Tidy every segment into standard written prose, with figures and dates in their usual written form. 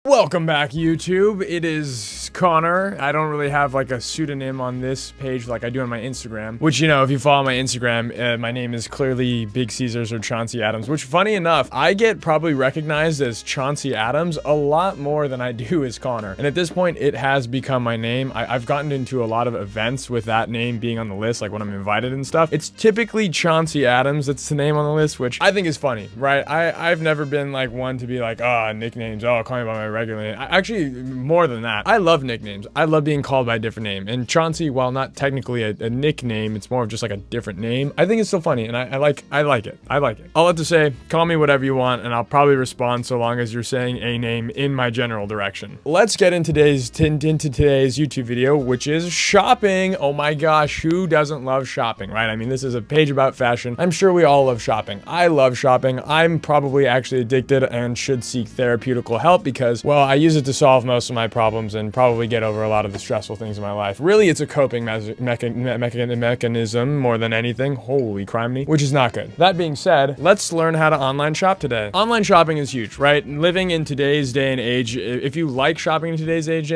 Welcome back, YouTube. It is Connor. I don't really have like a pseudonym on this page like I do on my Instagram, which, you know, if you follow my Instagram, my name is clearly Big Caesars or Chauncey Adams, which, funny enough, I get probably recognized as Chauncey Adams a lot more than I do as Connor. And at this point, it has become my name. I've gotten into a lot of events with that name being on the list, like when I'm invited and stuff. It's typically Chauncey Adams that's the name on the list, which I think is funny, right? I've never been like one to be like, oh, nicknames, oh, call me by my regular name. Actually, more than that, I love nicknames. I love being called by a different name. And Chauncey, while not technically a nickname, it's more of just like a different name. I think it's still funny, and I like it. I like it. All I have to say, call me whatever you want, and I'll probably respond so long as you're saying a name in my general direction. Let's get into today's YouTube video, which is shopping. Oh my gosh, who doesn't love shopping, right? I mean, this is a page about fashion. I'm sure we all love shopping. I love shopping. I'm probably actually addicted and should seek therapeutical help because, well, I use it to solve most of my problems and probably get over a lot of the stressful things in my life. Really, it's a coping mechanism more than anything. Holy criminy, which is not good. That being said, let's learn how to online shop today. Online shopping is huge, right? Living in today's day and age, if you like shopping in today's age,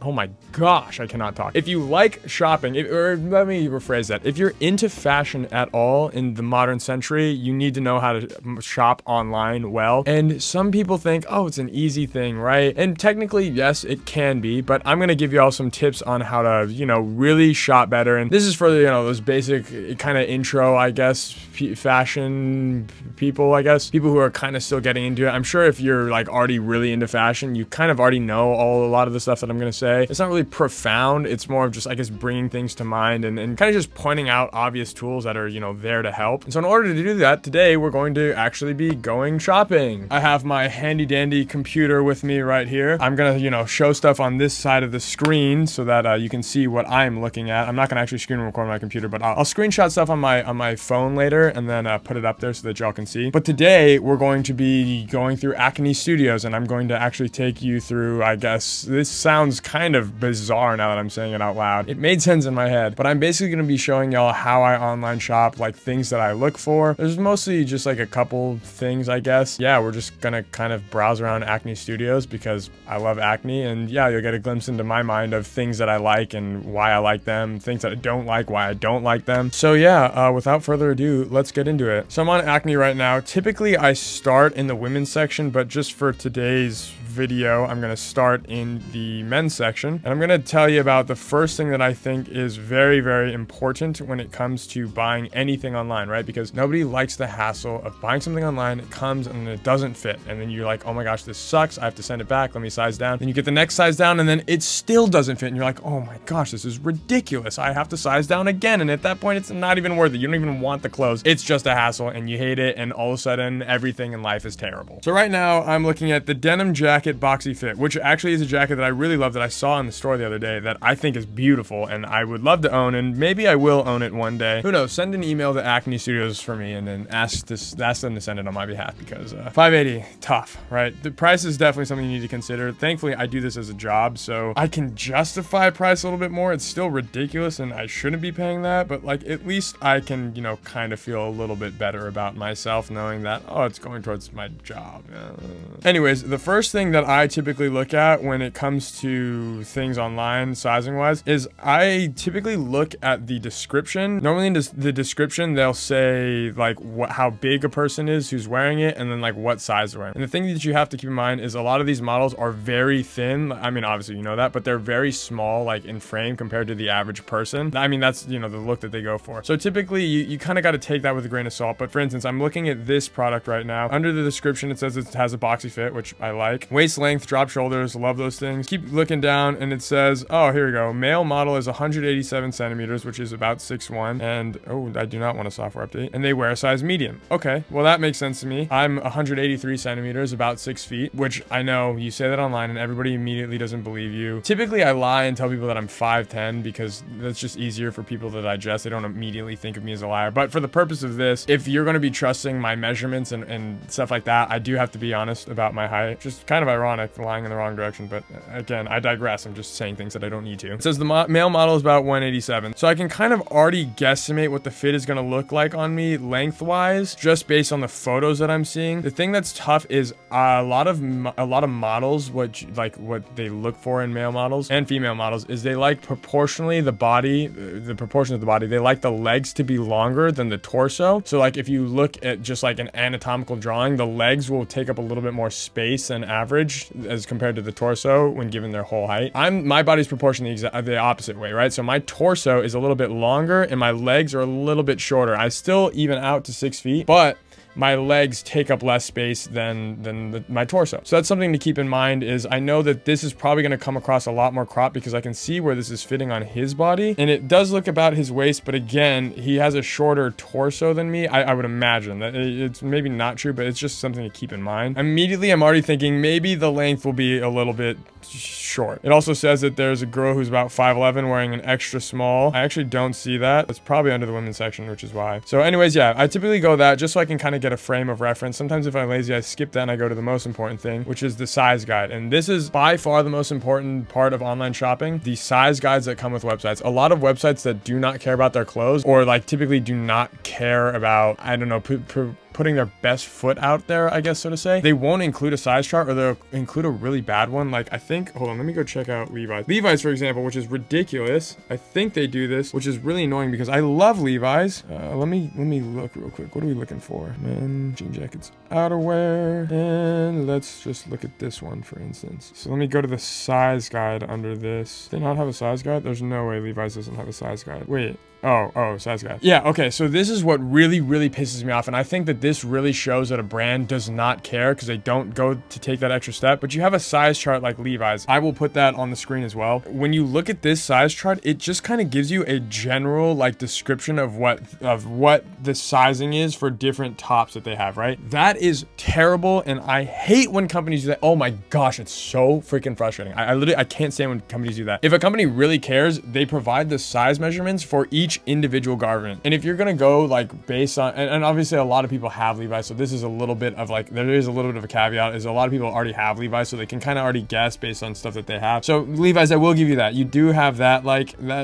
oh my gosh, I cannot talk. If you like shopping, or let me rephrase that. If you're into fashion at all in the modern century, you need to know how to shop online well. And some people think, oh, it's an easy thing, right? And technically, yes, it can be, but I'm gonna give you all some tips on how to, you know, really shop better. And this is for, you know, those basic kind of intro, I guess, fashion people, I guess, people who are kind of still getting into it. I'm sure if you're like already really into fashion, you kind of already know a lot of the stuff that I'm gonna say. It's not really profound. It's more of just, I guess, bringing things to mind and kind of just pointing out obvious tools that are, you know, there to help. And so in order to do that, today we're going to actually be going shopping. I have my handy dandy computer with me right here. I'm gonna, you know, show stuff on this side of the screen so that you can see what I'm looking at. I'm not gonna actually screen record my computer, but I'll screenshot stuff on my phone later and then put it up there so that y'all can see. But today we're going to be going through Acne Studios, and I'm going to actually take you through, I guess, this sounds kind of bizarre now that I'm saying it out loud. It made sense in my head, but I'm basically gonna be showing y'all how I online shop, like things that I look for. There's mostly just like a couple things, I guess. Yeah, we're just gonna kind of browse around Acne Studios because I love acne, and yeah, you'll get a glimpse into my mind of things that I like and why I like them, things that I don't like, why I don't like them. So yeah, without further ado, let's get into it. So I'm on Acne right now. Typically I start in the women's section, but just for today's video, I'm gonna start in the men's section, and I'm gonna tell you about the first thing that I think is very, very important when it comes to buying anything online, right? Because nobody likes the hassle of buying something online, it comes and it doesn't fit, and then you're like, oh my gosh, this sucks, I have to send it back, let me size down. Then you get the next size down, and then it still doesn't fit, and you're like, oh my gosh, this is ridiculous, I have to size down again. And at that point, it's not even worth it. You don't even want the clothes. It's just a hassle, and you hate it, and all of a sudden, everything in life is terrible. So right now, I'm looking at the denim jacket boxy fit, which actually is a jacket that I really love, that I saw in the store the other day, that I think is beautiful, and I would love to own, and maybe I will own it one day. Who knows? Send an email to Acne Studios for me, and then ask them to send it on my behalf, because $580, tough, right? The price is definitely something you need to consider. Thankfully, I do this as a job, so I can justify price a little bit more. It's still ridiculous, and I shouldn't be paying that, but like, at least I can, you know, kind of feel a little bit better about myself knowing that, oh, it's going towards my job. Anyways, the first thing that I typically look at when it comes to things online, sizing wise, is I typically look at the description. Normally in the description, they'll say like how big a person is who's wearing it, and then like what size they're wearing. And the thing that you have to keep in mind is a lot of these models are very thin. I mean, obviously you know that, but they're very small, like in frame compared to the average person. I mean, that's, you know, the look that they go for. So typically you kind of got to take that with a grain of salt. But for instance, I'm looking at this product right now. Under the description, it says it has a boxy fit, which I like. Waist length, drop shoulders, love those things. Keep looking down, and it says, oh, here we go. Male model is 187 centimeters, which is about 6'1". And, oh, I do not want a software update. And they wear a size medium. Okay, well, that makes sense to me. I'm 183 centimeters, about 6 feet, which I know you say that online and everybody immediately immediately doesn't believe you. Typically, I lie and tell people that I'm 5'10" because that's just easier for people to digest. They don't immediately think of me as a liar. But for the purpose of this, if you're going to be trusting my measurements and stuff like that, I do have to be honest about my height. Just kind of ironic, lying in the wrong direction. But again, I digress. I'm just saying things that I don't need to. It says the male model is about 187. So I can kind of already guesstimate what the fit is going to look like on me lengthwise, just based on the photos that I'm seeing. The thing that's tough is a lot of models, what they look for in male models and female models is they like proportionally the proportion of the body. They like the legs to be longer than the torso. So like if you look at just like an anatomical drawing, the legs will take up a little bit more space than average as compared to the torso when given their whole height. My body's proportionally the opposite way, right? So my torso is a little bit longer and my legs are a little bit shorter. I still even out to 6 feet, but my legs take up less space than my torso. So that's something to keep in mind. Is I know that this is probably going to come across a lot more crop because I can see where this is fitting on his body, and it does look about his waist, but again, he has a shorter torso than me. I would imagine that it's maybe not true, but it's just something to keep in mind. Immediately, I'm already thinking maybe the length will be a little bit short. It also says that there's a girl who's about 5'11" wearing an extra small. I actually don't see that. It's probably under the women's section, which is why. So anyways, yeah, I typically go that just so I can kind of get a frame of reference. Sometimes if I'm lazy, I skip that and I go to the most important thing, which is the size guide. And this is by far the most important part of online shopping, the size guides that come with websites. A lot of websites that do not care about their clothes, or like typically do not care about, I don't know, putting their best foot out there, I guess, so to say, they won't include a size chart, or they'll include a really bad one. Like I think, hold on, let me go check out Levi's, for example, which is ridiculous. I think they do this, which is really annoying because I love Levi's. Let me look real quick. What are we looking for? Men, jean jackets, outerwear, and let's just look at this one, for instance. So let me go to the size guide under this. Do they not have a size guide? There's no way Levi's doesn't have a size guide. Wait. Oh, size guide. Yeah, okay, so this is what really pisses me off, and I think that this really shows that a brand does not care because they don't go to take that extra step. But you have a size chart like Levi's. I will put that on the screen as well. When you look at this size chart, it just kind of gives you a general like description of what the sizing is for different tops that they have, right? That is terrible, and I hate when companies do that. Oh my gosh, it's so freaking frustrating. I literally, I can't stand when companies do that. If a company really cares, they provide the size measurements for each individual garment. And if you're gonna go like based on, and obviously a lot of people have Levi's, so this is a little bit of like, there is a little bit of a caveat, is a lot of people already have Levi's, so they can kind of already guess based on stuff that they have. So Levi's, I will give you that. You do have that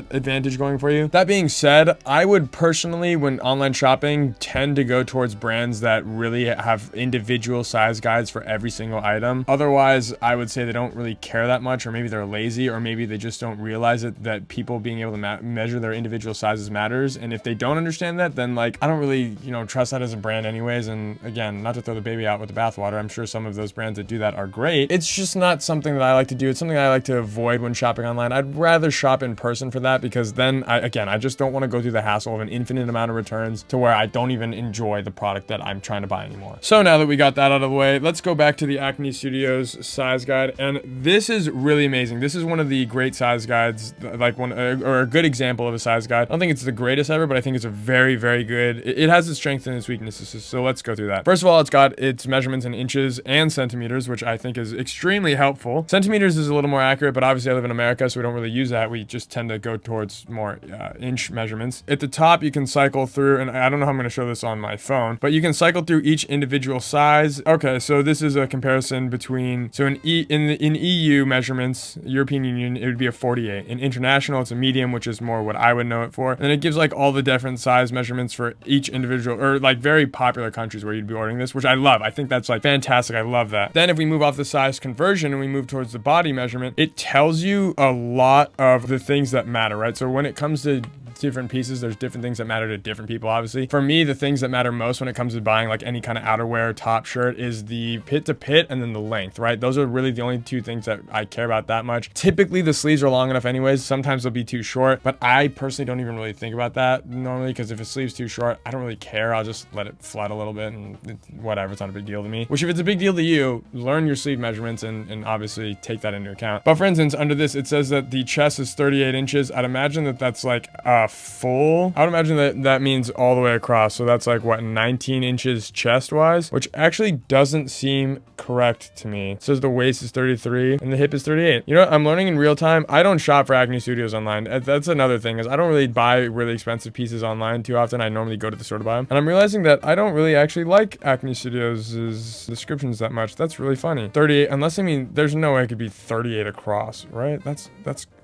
advantage going for you. That being said, I would personally, when online shopping, tend to go towards brands that really have individual size guides for every single item. Otherwise, I would say they don't really care that much, or maybe they're lazy, or maybe they just don't realize it, that people being able to measure their individual sizes matters. And if they don't understand that, then like I don't really, trust that as a brand anyways. And again, not to throw the baby out with the bathwater, I'm sure some of those brands that do that are great. It's just not something that I like to do. It's something I like to avoid when shopping online. I'd rather shop in person for that, because then I just don't want to go through the hassle of an infinite amount of returns to where I don't even enjoy the product that I'm trying to buy anymore. So now that we got that out of the way, let's go back to the Acne Studios size guide. And this is really amazing. This is one of the great size guides, like or a good example of a size guide. I don't think it's the greatest ever, but I think it's a very good, it has its strengths and its weaknesses. So let's go through that. First of all, it's got its measurements in inches and centimeters, which I think is extremely helpful. Centimeters is a little more accurate, but obviously I live in America, so we don't really use that. We just tend to go towards more inch measurements. At the top, you can cycle through, and I don't know how I'm going to show this on my phone, but you can cycle through each individual size. Okay, so this is a comparison between, so in EU measurements, European Union, it would be a 48. In international, it's a medium, which is more what I would know it for. And then it gives like all the different size measurements for each individual, or like very popular countries where you'd be ordering this, which I love. I think that's like fantastic. I love that. Then if we move off the size conversion and we move towards the body measurement, it tells you a lot of the things that matter, right? So when it comes to different pieces, there's different things that matter to different people, obviously. For me, the things that matter most when it comes to buying like any kind of outerwear, top, shirt, is the pit to pit and then the length, right? Those are really the only two things that I care about that much. Typically the sleeves are long enough anyways. Sometimes they'll be too short, but I personally don't even really think about that normally, because if a sleeve's too short, I don't really care. I'll just let it flood a little bit and whatever, it's not a big deal to me. Which if it's a big deal to you, learn your sleeve measurements and obviously take that into account. But for instance, under this, it says that the chest is 38 inches. I'd imagine that that's like full. I would imagine that that means all the way across. So that's like what, 19 inches chest wise, which actually doesn't seem correct to me. It says the waist is 33 and the hip is 38. You know what? I'm learning in real time. I don't shop for Acne Studios online. That's another thing, is I don't really buy really expensive pieces online too often. I normally go to the store to buy them. And I'm realizing that I don't really actually like Acne Studios' descriptions that much. That's really funny. 38, unless, I mean, there's no way it could be 38 across, right? That's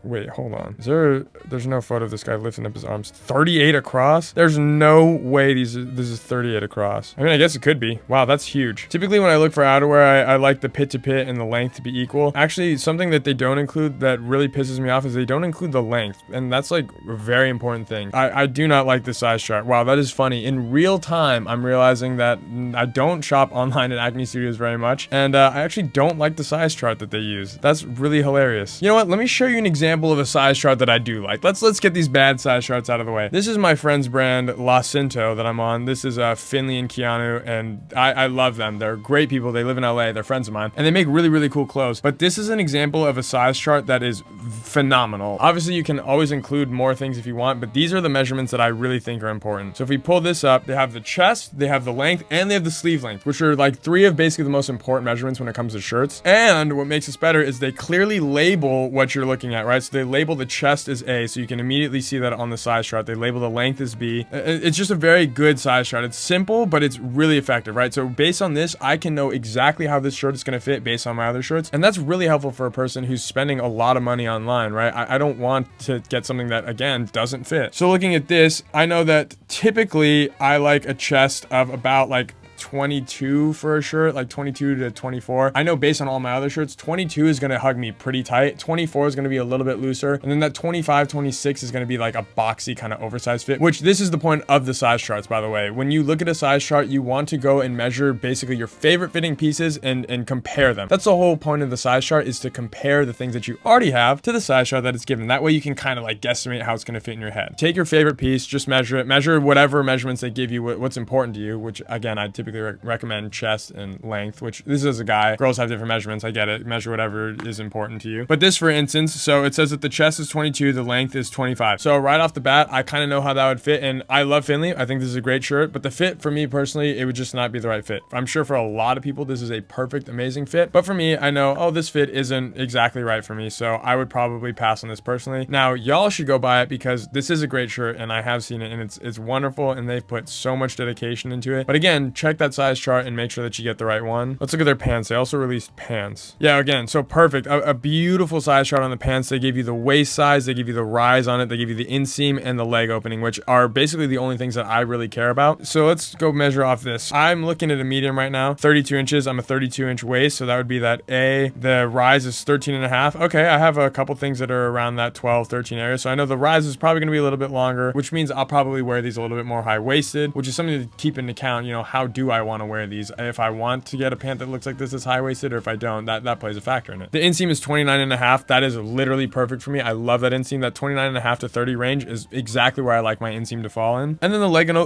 wait, hold on. There's no photo of this guy lifting up his arms. 38 across? There's no way this is 38 across. I mean, I guess it could be. Wow, that's huge. Typically when I look for outerwear, I like the pit to pit and the length to be equal. Actually, something that they don't include that really pisses me off is they don't include the length. And that's like a very important thing. I do not like the size chart. Wow, that is funny. In real time, I'm realizing that I don't shop online at Acne Studios very much. And I actually don't like the size chart that they use. That's really hilarious. You know what? Let me show you an example of a size chart that I do like. Let's get these bad size charts out of the way. This is my friend's brand, La Cinto, that I'm on. This is Finley and Keanu, and I love them. They're great people. They live in LA. They're friends of mine, and they make really, really cool clothes. But this is an example of a size chart that is phenomenal. Obviously, you can always include more things if you want, but these are the measurements that I really think are important. So if we pull this up, they have the chest, they have the length, and they have the sleeve length, which are like three of basically the most important measurements when it comes to shirts. And what makes this better is they clearly label what you're looking at, right? So they label the chest as A, so you can immediately see that on the size chart. They label the length as B. It's just a very good size chart. It's simple, but it's really effective, right? So based on this, I can know exactly how this shirt is going to fit based on my other shirts. And that's really helpful for a person who's spending a lot of money online, right? I don't want to get something that, again, doesn't fit. So looking at this, I know that typically I like a chest of about like 22 for a shirt, like 22 to 24. I know based on all my other shirts, 22 is going to hug me pretty tight. 24 is going to be a little bit looser. And then that 25, 26 is going to be like a boxy kind of oversized fit, which this is the point of the size charts, by the way. When you look at a size chart, you want to go and measure basically your favorite fitting pieces and compare them. That's the whole point of the size chart, is to compare the things that you already have to the size chart that it's given. That way you can kind of like guesstimate how it's going to fit in your head. Take your favorite piece, just measure it, measure whatever measurements they give you, what's important to you, which again, I typically recommend chest and length, which this is a guy. Girls have different measurements. I get it. Measure whatever is important to you. But this, for instance, so it says that the chest is 22, the length is 25. So right off the bat, I kind of know how that would fit. And I love Finley. I think this is a great shirt, but the fit for me personally, it would just not be the right fit. I'm sure for a lot of people, this is a perfect, amazing fit. But for me, I know, oh, this fit isn't exactly right for me. So I would probably pass on this personally. Now, y'all should go buy it because this is a great shirt and I have seen it and it's wonderful and they've put so much dedication into it. But again, check that size chart and make sure that you get the right one. Let's look at their pants. They also released pants. Yeah, again, so perfect. A beautiful size chart on the pants. They give you the waist size, they give you the rise on it, they give you the inseam and the leg opening, which are basically the only things that I really care about. So let's go measure off this. I'm looking at a medium right now, 32 inches. I'm a 32-inch waist, so that would be that A. The rise is 13 and a half. Okay, I have a couple things that are around that 12, 13 area, so I know the rise is probably going to be a little bit longer, which means I'll probably wear these a little bit more high-waisted, which is something to keep into account. You know, how do I want to wear these? If I want to get a pant that looks like this is high-waisted, or if I don't, that plays a factor in it. The inseam is 29 and a half. That is literally perfect for me. I love that inseam. That 29 and a half to 30 range is exactly where I like my inseam to fall in. And then the legging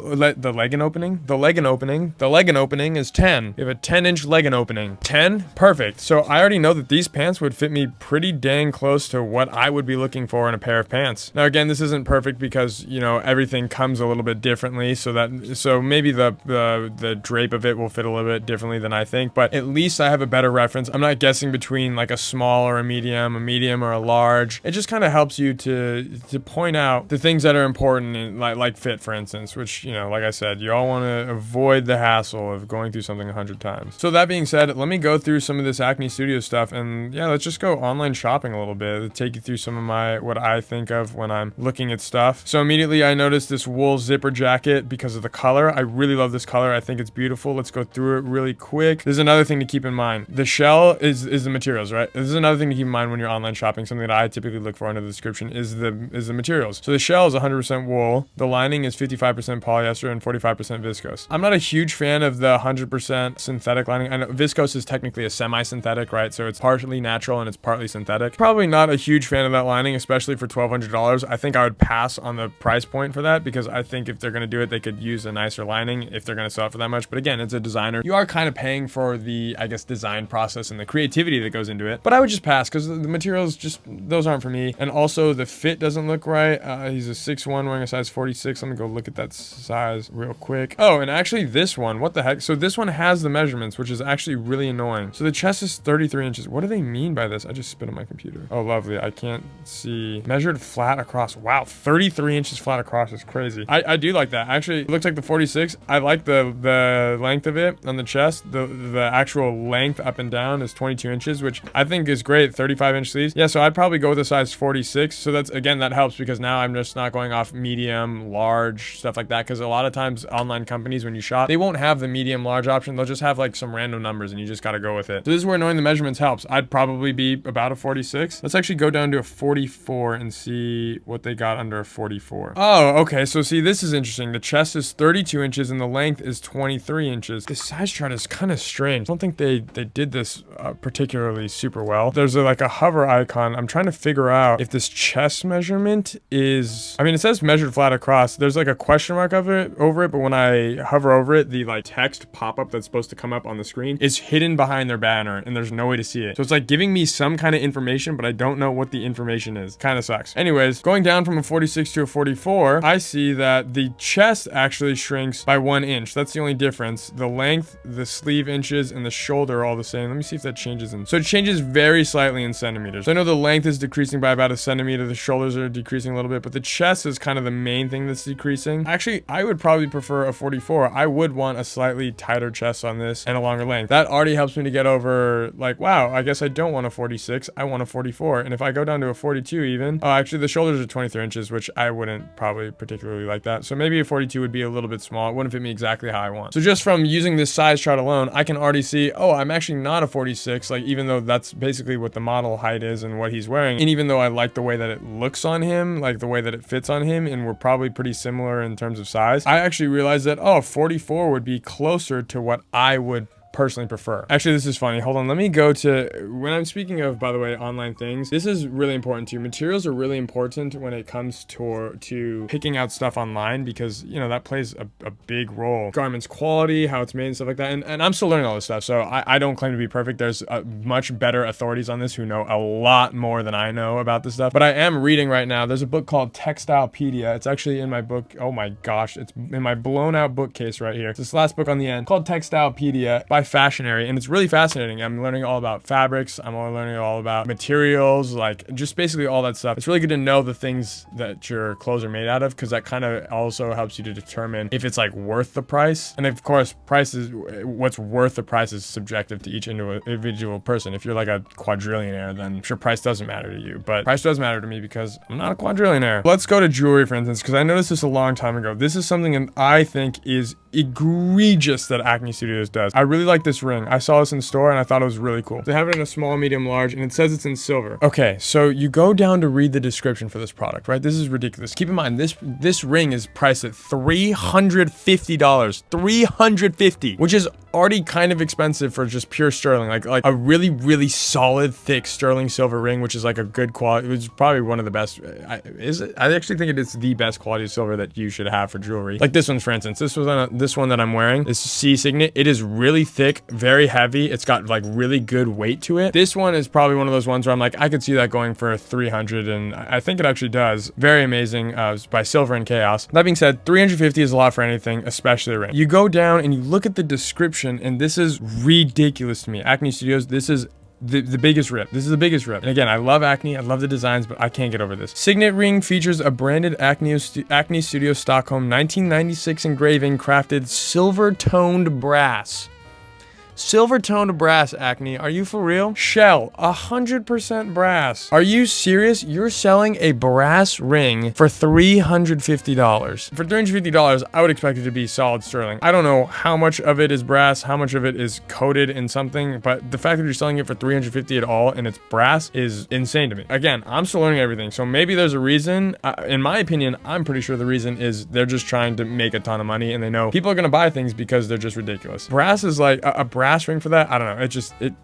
opening is 10. You have a 10-inch legging opening. 10? Perfect. So I already know that these pants would fit me pretty dang close to what I would be looking for in a pair of pants. Now again, this isn't perfect because, you know, everything comes a little bit differently, so maybe the drape of it will fit a little bit differently than I think, but at least I have a better reference. I'm not guessing between like a small or a medium or a large. It just kind of helps you to point out the things that are important in, like fit, for instance, which, you know, like I said, you all want to avoid the hassle of going through something 100 times. So that being said, let me go through some of this Acne Studio stuff, and yeah, let's just go online shopping a little bit. Take you through some of what I think of when I'm looking at stuff. So immediately I noticed this wool zipper jacket because of the color. I really love this color. I think it's beautiful. Let's go through it really quick. There's another thing to keep in mind. The shell is the materials, right? This is another thing to keep in mind when you're online shopping. Something that I typically look for under the description is the materials. So the shell is 100% wool. The lining is 55% polyester and 45% viscose. I'm not a huge fan of the 100% synthetic lining. I know viscose is technically a semi-synthetic, right? So it's partially natural and it's partly synthetic. Probably not a huge fan of that lining, especially for $1,200. I think I would pass on the price point for that because I think if they're going to do it, they could use a nicer lining if they're going to sell it for that much. much. But again, it's a designer. You are kind of paying for the, I guess, design process and the creativity that goes into it. But I would just pass because the materials just, those aren't for me. And also the fit doesn't look right. He's a 6'1", wearing a size 46. Let me go look at that size real quick. Oh, and actually this one, what the heck? So this one has the measurements, which is actually really annoying. So the chest is 33 inches. What do they mean by this? I just spit on my computer. Oh, lovely. I can't see. Measured flat across. Wow, 33 inches flat across is crazy. I do like that. Actually, it looks like the 46. I like the length of it on the chest. The actual length up and down is 22 inches, which I think is great. 35-inch sleeves. Yeah, so I'd probably go with a size 46. So that's, again, that helps because now I'm just not going off medium, large, stuff like that. Because a lot of times online companies, when you shop, they won't have the medium, large option. They'll just have like some random numbers and you just got to go with it. So this is where knowing the measurements helps. I'd probably be about a 46. Let's actually go down to a 44 and see what they got under a 44. Oh, okay. So see, this is interesting. The chest is 32 inches and the length is 23 inches. This size chart is kind of strange. I don't think they did this particularly super well. There's like a hover icon. I'm trying to figure out if this chest measurement is, I mean, it says measured flat across. There's like a question mark over it, but when I hover over it, the like text pop-up that's supposed to come up on the screen is hidden behind their banner and there's no way to see it. So it's like giving me some kind of information, but I don't know what the information is. Kind of sucks. Anyways, going down from a 46 to a 44, I see that the chest actually shrinks by 1 inch. That's the only difference. The length, the sleeve inches, and the shoulder are all the same. Let me see if that changes in. So it changes very slightly in centimeters. So I know the length is decreasing by about a centimeter. The shoulders are decreasing a little bit, but the chest is kind of the main thing that's decreasing. Actually, I would probably prefer a 44. I would want a slightly tighter chest on this and a longer length. That already helps me to get over like, wow, I guess I don't want a 46. I want a 44. And if I go down to a 42 even, oh, actually the shoulders are 23 inches, which I wouldn't probably particularly like that. So maybe a 42 would be a little bit small. It wouldn't fit me exactly how I want. So just from using this size chart alone, I can already see, oh, I'm actually not a 46. Like, even though that's basically what the model height is and what he's wearing. And even though I like the way that it looks on him, like the way that it fits on him, and we're probably pretty similar in terms of size, I actually realized that, oh, 44 would be closer to what I would personally prefer. Actually, this is funny. Hold on. Let me go to, when I'm speaking of, by the way, online things, this is really important too. Materials are really important when it comes to picking out stuff online because, you know, that plays a big role. Garments quality, how it's made and stuff like that. And I'm still learning all this stuff. So I don't claim to be perfect. There's much better authorities on this who know a lot more than I know about this stuff. But I am reading right now. There's a book called Textilepedia. It's actually in my book. Oh my gosh. It's in my blown out bookcase right here. It's this last book on the end called Textilepedia by Fashionary, and it's really fascinating. I'm learning all about fabrics. I'm learning all about materials, like just basically all that stuff. It's really good to know the things that your clothes are made out of because that kind of also helps you to determine if it's like worth the price. And of course, price is what's worth the price is subjective to each individual person. If you're like a quadrillionaire, then I'm sure price doesn't matter to you, but price does matter to me because I'm not a quadrillionaire. Let's go to jewelry, for instance, because I noticed this a long time ago. This is something that I think is egregious that Acne Studios does. I really like this ring. I saw this in the store and I thought it was really cool. They have it in a small, medium, large, and it says it's in silver. Okay, so you go down to read the description for this product, right? This is ridiculous. Keep in mind, this ring is priced at $350. $350, which is already kind of expensive for just pure sterling, like a really, really solid, thick sterling silver ring, which is like a good quality. It's probably one of the best. I actually think it is the best quality of silver that you should have for jewelry. Like this one, for instance. This one that I'm wearing, this C Signet. It is really thick, very heavy. It's got like really good weight to it. This one is probably one of those ones where I'm like, I could see that going for 300, and I think it actually does. Very amazing. It's by Silver and Chaos. That being said, 350 is a lot for anything, especially a ring. You go down and you look at the description, and this is ridiculous to me. Acne Studios, this is the biggest rip. This is the biggest rip. And again, I love Acne. I love the designs, but I can't get over this. Signet ring features a branded Acne Studio Stockholm 1996 engraving crafted silver-toned brass. Silver-toned brass, Acne. Are you for real? Shell, 100% brass. Are you serious? You're selling a brass ring for $350. For $350, I would expect it to be solid sterling. I don't know how much of it is brass, how much of it is coated in something, but the fact that you're selling it for $350 at all and it's brass is insane to me. Again, I'm still learning everything, so maybe there's a reason. In my opinion, I'm pretty sure the reason is they're just trying to make a ton of money and they know people are gonna buy things because they're just ridiculous. Brass is like a brass brass ring for that, I don't know. It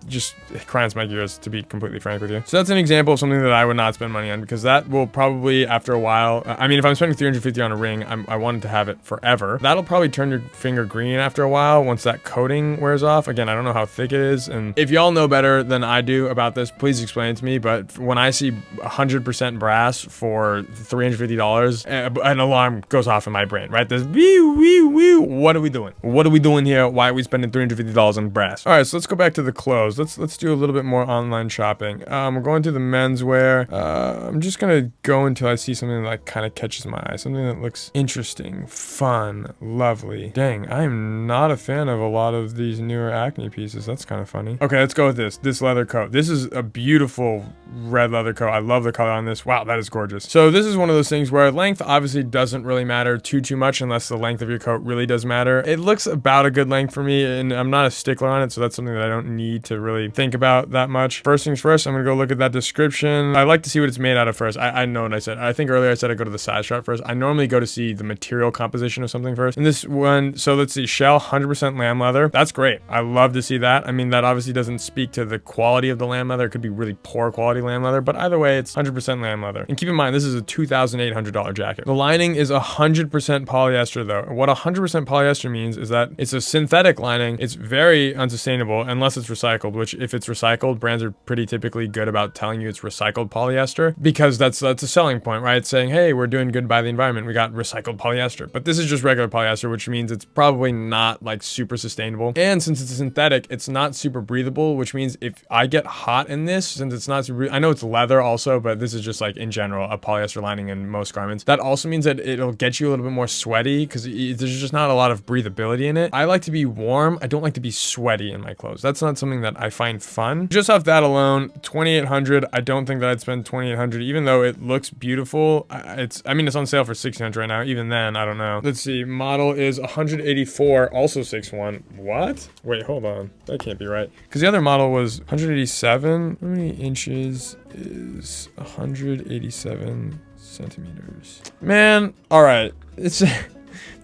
just grinds my gears, to be completely frank with you. So that's an example of something that I would not spend money on, because that will probably, after a while, I mean, if I'm spending 350 on a ring, I wanted to have it forever. That'll probably turn your finger green after a while once that coating wears off. Again, I don't know how thick it is, and if y'all know better than I do about this, please explain it to me. But when I see 100% brass for $350, an alarm goes off in my brain, right? This wee wee wee. What are we doing? What are we doing here? Why are we spending $350 on brass? All right, so let's go back to the clothes. Let's do a little bit more online shopping. We're going to the menswear. I'm just gonna go until I see something that like kind of catches my eye, something that looks interesting, fun, lovely. Dang, I am not a fan of a lot of these newer Acne pieces. That's kind of funny. Okay, let's go with this leather coat. This is a beautiful red leather coat. I love the color on this. Wow, that is gorgeous. So this is one of those things where length obviously doesn't really matter too much unless the length of your coat really does matter. It looks about a good length for me, and I'm not a stickler on it, so that's something that I don't need to really think about that much. First things first, I'm gonna go look at that description. I like to see what it's made out of first. I know what I said. I think earlier I said I go to the size chart first. I normally go to see the material composition of something first. And this one, so let's see, shell 100% lamb leather. That's great. I love to see that. I mean, that obviously doesn't speak to the quality of the lamb leather. It could be really poor quality lamb leather, but either way, it's 100% lamb leather. And keep in mind, this is a $2,800 jacket. The lining is 100% polyester though. What 100% polyester means is that it's a synthetic lining. It's very unsustainable unless it's recycled, which if it's recycled, brands are pretty typically good about telling you it's recycled polyester, because that's a selling point, right? It's saying, hey, we're doing good by the environment. We got recycled polyester, but this is just regular polyester, which means it's probably not like super sustainable. And since it's a synthetic, it's not super breathable, which means if I get hot in this, since it's not super, I know it's leather also, but this is just like in general, a polyester lining in most garments. That also means that it'll get you a little bit more sweaty because there's just not a lot of breathability in it. I like to be warm. I don't like to be sweaty in my clothes. That's not something that I find fun. Just off that alone, $2,800. I don't think that I'd spend $2,800, even though it looks beautiful. I mean, it's on sale for $1,600 right now. Even then, I don't know. Let's see. Model is 184, also 6'1". What? Wait, hold on. That can't be right. Because the other model was 187. How many inches is 187 centimeters? Man, all right. This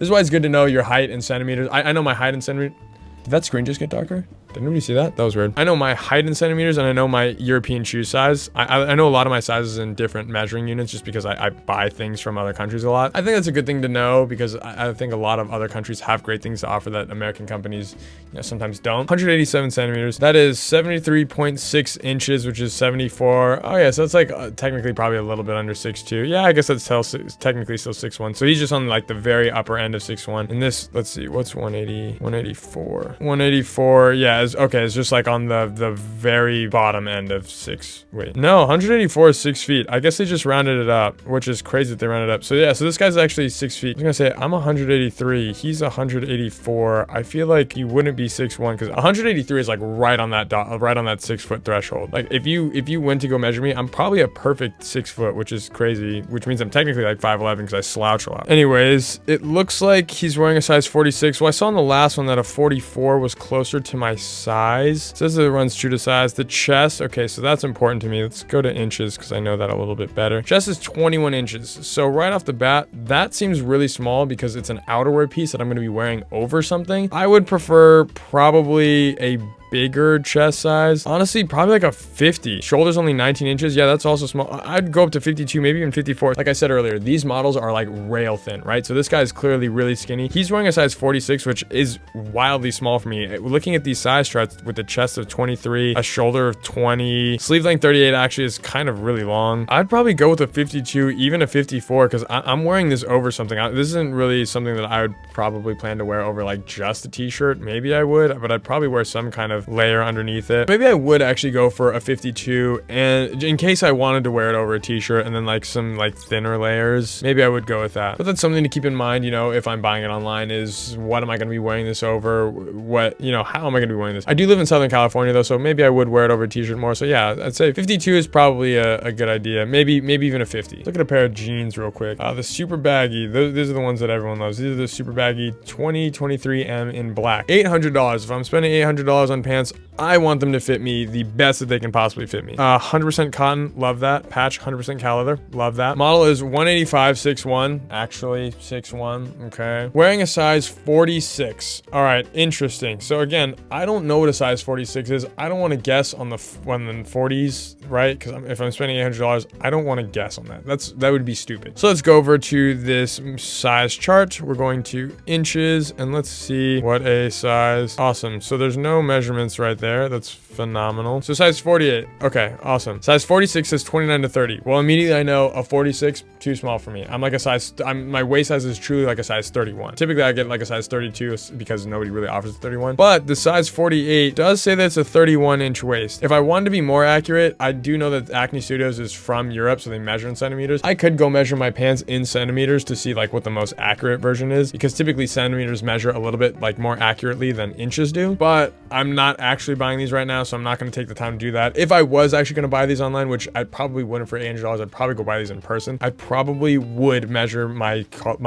is why it's good to know your height in centimeters. I know my height in centimeters. Did that screen just get darker? Did anybody see that? That was weird. I know my height in centimeters, and I know my European shoe size. I know a lot of my sizes in different measuring units just because I buy things from other countries a lot. I think that's a good thing to know because I think a lot of other countries have great things to offer that American companies, you know, sometimes don't. 187 centimeters. That is 73.6 inches, which is 74. Oh yeah, so it's like technically probably a little bit under 6'2". Yeah, I guess that's technically still 6'1". So he's just on like the very upper end of 6'1". And this, let's see, what's 180? 184. 184, yeah. It's just like on the very bottom end of 6. Wait, no, 184 is 6 feet. I guess they just rounded it up, which is crazy that they rounded it up. So yeah, so this guy's actually 6 feet. I was gonna say I'm 183. He's 184. I feel like he wouldn't be 6'1" because 183 is like right on that dot, right on that 6 foot threshold. Like if you went to go measure me, I'm probably a perfect 6 foot, which is crazy. Which means I'm technically like 5'11" because I slouch a lot. Anyways, it looks like he's wearing a size 46. Well, I saw in the last one that a 44 was closer to my size. It says that it runs true to size. The chest, okay, so that's important to me. Let's go to inches because I know that a little bit better. Chest is 21 inches. So right off the bat, that seems really small because it's an outerwear piece that I'm going to be wearing over something. I would prefer probably a bigger chest size. Honestly, probably like a 50. Shoulders only 19 inches. Yeah, that's also small. I'd go up to 52, maybe even 54. Like I said earlier, these models are like rail thin, right? So this guy is clearly really skinny. He's wearing a size 46, which is wildly small for me. Looking at these size charts with the chest of 23, a shoulder of 20, sleeve length 38 actually is kind of really long. I'd probably go with a 52, even a 54, because I'm wearing this over something. This isn't really something that I would probably plan to wear over like just a t-shirt. Maybe I would, but I'd probably wear some kind of layer underneath it. Maybe I would actually go for a 52, and in case I wanted to wear it over a t-shirt and then like some like thinner layers, maybe I would go with that. But that's something to keep in mind, you know, if I'm buying it online, is what am I going to be wearing this over? What, you know, how am I going to be wearing this? I do live in Southern California though, so maybe I would wear it over a t-shirt more. So yeah, I'd say 52 is probably a good idea. Maybe even a 50. Look at a pair of jeans real quick. The super baggy. These are the ones that everyone loves. These are the super baggy 2023M in black. $800. If I'm spending $800 on pants, I want them to fit me the best that they can possibly fit me. 100% cotton, love that. Patch, 100% cal leather, love that. Model is 185, 6'1", actually 6'1", okay. Wearing a size 46. All right, interesting. So again, I don't know what a size 46 is. I don't want to guess on the 40s, right? Because if I'm spending $800, I don't want to guess on that. That would be stupid. So let's go over to this size chart. We're going to inches and let's see what a size. Awesome. So there's no measurements right there. That's phenomenal. So size 48. Okay, awesome. Size 46 says 29 to 30. Well, immediately I know a 46, too small for me. I'm like a size, my waist size is truly like a size 31. Typically I get like a size 32 because nobody really offers a 31. But the size 48 does say that it's a 31-inch waist. If I wanted to be more accurate, I do know that Acne Studios is from Europe, so they measure in centimeters. I could go measure my pants in centimeters to see like what the most accurate version is, because typically centimeters measure a little bit like more accurately than inches do. But I'm not actually buying these right now, so I'm not going to take the time to do that. If I was actually going to buy these online, which I probably wouldn't for $800, I'd probably go buy these in person. I probably would measure my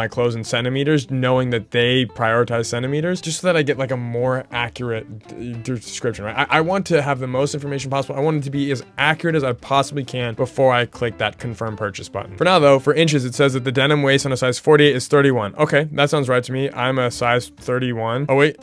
clothes in centimeters, knowing that they prioritize centimeters, just so that I get like a more accurate description, right? I want to have the most information possible. I want it to be as accurate as I possibly can before I click that confirm purchase button. For now though, for inches, it says that the denim waist on a size 48 is 31. Okay, that sounds right to me. I'm a size 31. Oh wait,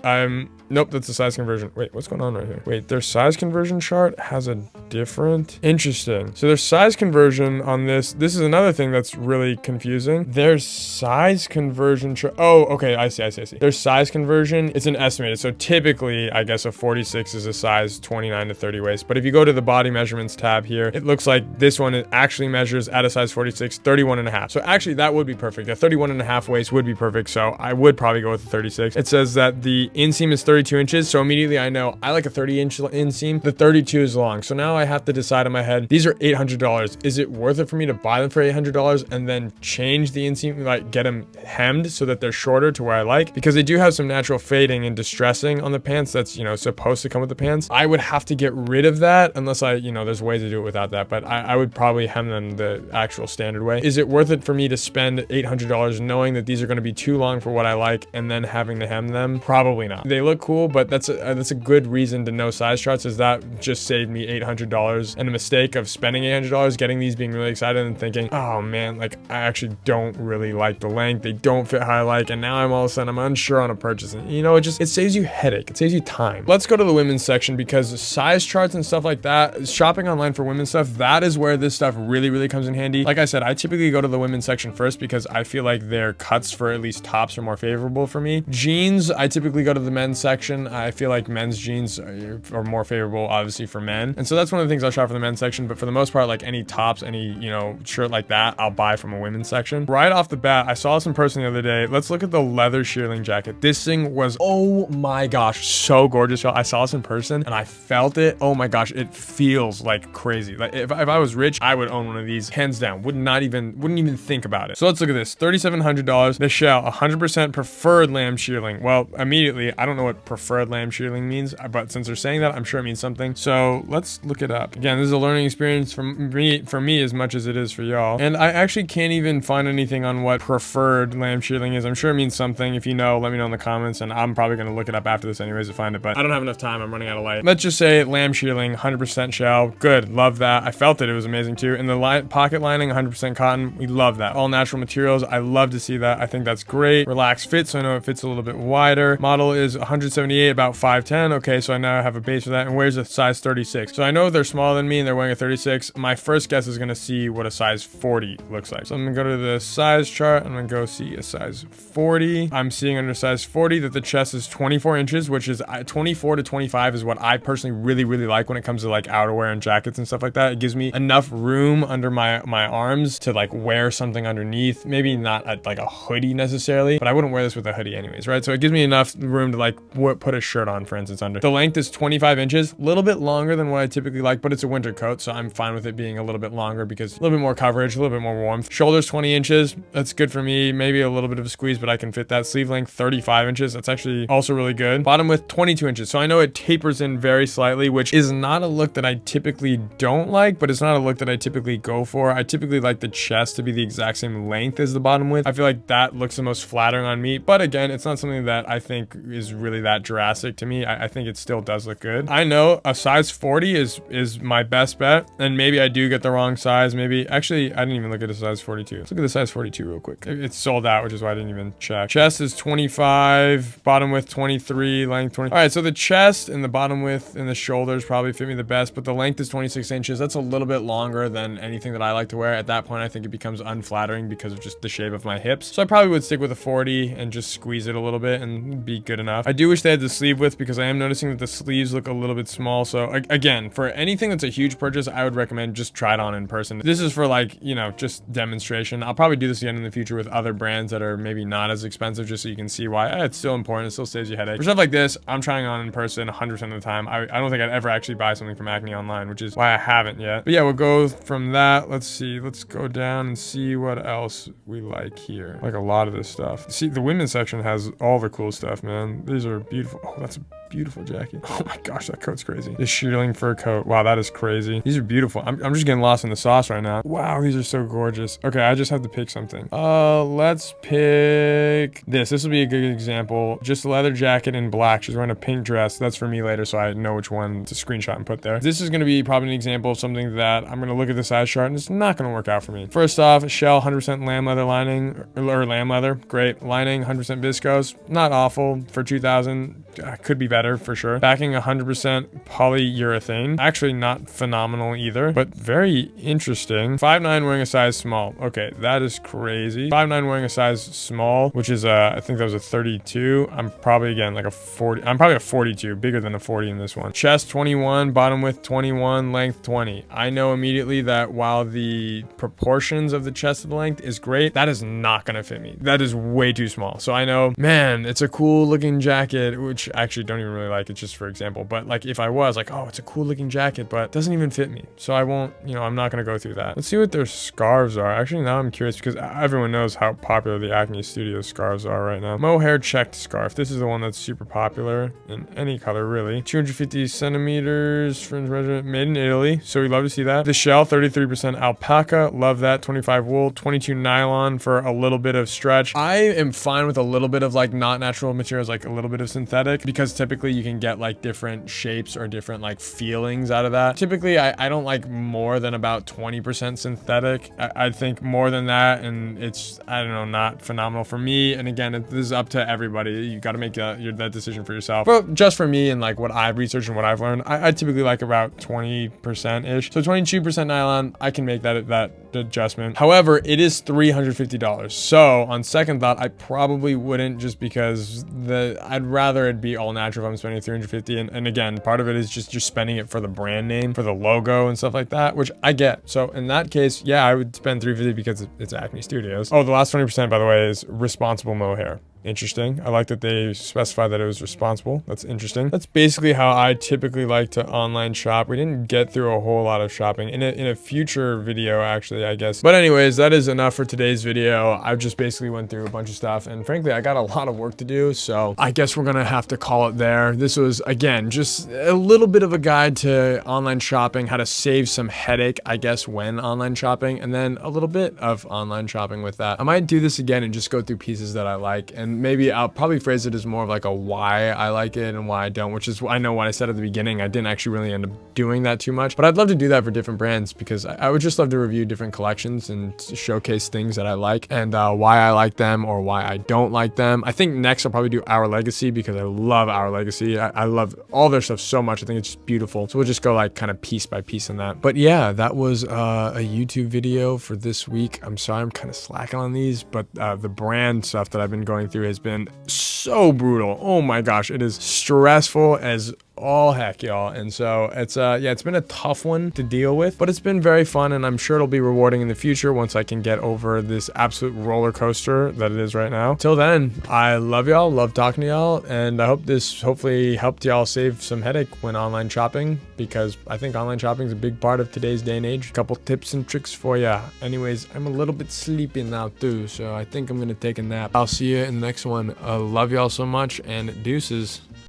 nope, that's the size conversion. Wait, what's going on right here? Wait, their size conversion chart has a different. Interesting. So their size conversion on this is another thing that's really confusing. Their size conversion chart. Oh, okay, I see. Their size conversion, it's an estimated. So typically, I guess a 46 is a size 29 to 30 waist. But if you go to the body measurements tab here, it looks like this one actually measures at a size 46, 31 and a half. So actually that would be perfect. A 31 and a half waist would be perfect. So I would probably go with the 36. It says that the inseam is 32 inches. So immediately I know I like a 30-inch inseam. The 32 is long. So now I have to decide in my head, these are $800. Is it worth it for me to buy them for $800 and then change the inseam, like get them hemmed so that they're shorter to where I like? Because they do have some natural fading and distressing on the pants that's, you know, supposed to come with the pants. I would have to get rid of that unless there's ways to do it without that, but I would probably hem them the actual standard way. Is it worth it for me to spend $800 knowing that these are going to be too long for what I like and then having to hem them? Probably not. They look cool, but that's a good reason to know size charts, is that just saved me $800 and a mistake of spending $800, getting these, being really excited and thinking, oh man, like I actually don't really like the length. They don't fit how I like, and now I'm all of a sudden I'm unsure on a purchase. And it saves you headache. It saves you time. Let's go to the women's section, because size charts and stuff like that, shopping online for women's stuff, that is where this stuff really comes in handy. Like I said, I typically go to the women's section first because I feel like their cuts for at least tops are more favorable for me. Jeans, I typically go to the men's section. I feel like men's jeans are more favorable, obviously, for men. And so that's one of the things I'll shop for the men's section. But for the most part, like any tops, any, shirt like that, I'll buy from a women's section. Right off the bat, I saw this in person the other day. Let's look at the leather shearling jacket. This thing was, oh my gosh, so gorgeous, y'all. I saw this in person and I felt it. Oh my gosh, it feels like crazy. Like if I was rich, I would own one of these, hands down. Wouldn't even think about it. So let's look at this. $3,700. The shell, 100% preferred lamb shearling. Well, immediately, I don't know what preferred lamb shearling means, but since they're saying that, I'm sure it means something. So let's look it up. Again, this is a learning experience for me as much as it is for y'all. And I actually can't even find anything on what preferred lamb shearling is. I'm sure it means something. If you know, let me know in the comments, and I'm probably going to look it up after this anyways to find it, but I don't have enough time. I'm running out of light. Let's just say lamb shearling, 100% shell. Good. Love that. I felt it. It was amazing too. And the pocket lining, 100% cotton. We love that. All natural materials. I love to see that. I think that's great. Relaxed fit, so I know it fits a little bit wider. Model is 178, about 5'10". Okay, so I now have a base for that. And where's a size 36? So I know they're smaller than me and they're wearing a 36. My first guess is going to see what a size 40 looks like. So I'm going to go to the size chart. I'm going to go see a size 40. I'm seeing under size 40 that the chest is 24 inches, which is 24 to 25 is what I personally really like when it comes to like outerwear and jackets and stuff like that. It gives me enough room under my arms to like wear something underneath. Maybe not like a hoodie necessarily, but I wouldn't wear this with a hoodie anyways, right? So it gives me enough room to like put a shirt on, for instance, under. The length is 25 inches, a little bit longer than what I typically like, but it's a winter coat, so I'm fine with it being a little bit longer because a little bit more coverage, a little bit more warmth. Shoulders 20 inches. That's good for me. Maybe a little bit of a squeeze, but I can fit that. Sleeve length 35 inches. That's actually also really good. Bottom width 22 inches. So I know it tapers in very slightly, which is not a look that I typically don't like, but it's not a look that I typically go for. I typically like the chest to be the exact same length as the bottom width. I feel like that looks the most flattering on me, but again, it's not something that I think is really that drastic to me. I think it still does look good. I know a size 40 is my best bet, and maybe I do get the wrong size. Maybe, actually, I didn't even look at a size 42. Let's look at the size 42 real quick. It's sold out, which is why I didn't even check. Chest is 25, bottom width 23, length 20. All right, so the chest and the bottom width and the shoulders probably fit me the best, but the length is 26 inches. That's a little bit longer than anything that I like to wear. At that point, I think it becomes unflattering because of just the shape of my hips. So I probably would stick with a 40 and just squeeze it a little bit and be good enough. I do wish they had the sleeve width because I am noticing that the sleeves look a little bit small. So again, for anything that's a huge purchase, I would recommend just try it on in person. This is for like, you know, just demonstration. I'll probably do this again in the future with other brands that are maybe not as expensive, just so you can see why it's still important. It still saves you headache. For stuff like this, I'm trying on in person 100% of the time. I don't think I'd ever actually buy something from Acne online, which is why I haven't yet. But yeah, we'll go from that. Let's see. Let's go down and see what else we like here. Like a lot of this stuff. See, the women's section has all the cool stuff, man. These are beautiful. Oh, that's a beautiful jacket. Oh my gosh, that coat's crazy. This shearling fur coat. Wow, that is crazy. These are beautiful. I'm just getting lost in the sauce right now. Wow, these are so gorgeous. Okay, I just have to pick something. Let's pick this. This will be a good example. Just a leather jacket in black. She's wearing a pink dress. That's for me later, so I know which one to screenshot and put there. This is going to be probably an example of something that I'm going to look at the size chart and it's not going to work out for me. First off, shell 100% lamb leather lining or lamb leather. Great. Lining 100% viscose. Not awful for 2000. Could be better for sure. Backing 100% polyurethane. Actually not phenomenal either, but very interesting. 5'9" wearing a size small. Okay, that is crazy. 5'9" wearing a size small, which is I think that was a 32. I'm probably again like a 40. I'm probably a 42, bigger than a 40 in this one. Chest 21, bottom width 21, length 20. I know immediately that while the proportions of the chest to the length is great, that is not gonna fit me. That is way too small. So I know, man, it's a cool looking jacket, which I actually don't even really like it, just for example. But like if I was like, oh, it's a cool looking jacket, but it doesn't even fit me. So I won't, you know, I'm not gonna go through that. Let's see what their scarves are. Actually, now I'm curious because everyone knows how popular the Acne Studio scarves are right now. Mohair checked scarf. This is the one that's super popular in any color, really. 250 centimeters, fringe measurement, made in Italy. So we love to see that. The shell, 33% alpaca. Love that. 25 wool, 22 nylon for a little bit of stretch. I am fine with a little bit of like not natural materials, like a little bit of synthetic, because typically you can get like different shapes or different like feelings out of that. Typically, I don't like more than about 20% synthetic. I think more than that, and it's, I don't know, not phenomenal for me. And again, this is up to everybody. You got to make that decision for yourself. But just for me and like what I've researched and what I've learned, I typically like about 20%-ish. So 22% nylon, I can make that adjustment. However, it is $350. So on second thought, I probably wouldn't, just because I'd rather it be all natural if I'm spending $350. And again, part of it is just spending it for the brand name, for the logo and stuff like that, which I get. So in that case, yeah, I would spend $350 because it's Acne Studios. Oh, the last 20%, by the way, is responsible mohair. Interesting. I like that they specified that it was responsible. That's interesting. That's basically how I typically like to online shop. We didn't get through a whole lot of shopping in a future video, actually, I guess. But anyways, that is enough for today's video. I just basically went through a bunch of stuff, and frankly, I got a lot of work to do. So I guess we're gonna have to call it there. This was, again, just a little bit of a guide to online shopping, how to save some headache, I guess, when online shopping, and then a little bit of online shopping with that. I might do this again and just go through pieces that I like, and maybe I'll probably phrase it as more of like a why I like it and why I don't, which is, I know what I said at the beginning, I didn't actually really end up doing that too much, but I'd love to do that for different brands, because I would just love to review different collections and showcase things that I like and why I like them or why I don't like them. I think next I'll probably do Our Legacy, because I love Our Legacy. I love all their stuff so much. I think it's just beautiful. So we'll just go like kind of piece by piece on that. But yeah, that was a YouTube video for this week. I'm sorry I'm kind of slacking on these, but the brand stuff that I've been going through has been so brutal. Oh my gosh, it is stressful as all heck, y'all. And so it's yeah, it's been a tough one to deal with, but it's been very fun, and I'm sure it'll be rewarding in the future once I can get over this absolute roller coaster that it is right now. Till then, I love y'all, love talking to y'all, and I hope this hopefully helped y'all save some headache when online shopping, because I think online shopping is a big part of today's day and age. A couple tips and tricks for ya. Anyways, I'm a little bit sleepy now too, so I think I'm gonna take a nap. I'll see you in the next one. I love y'all so much, and deuces.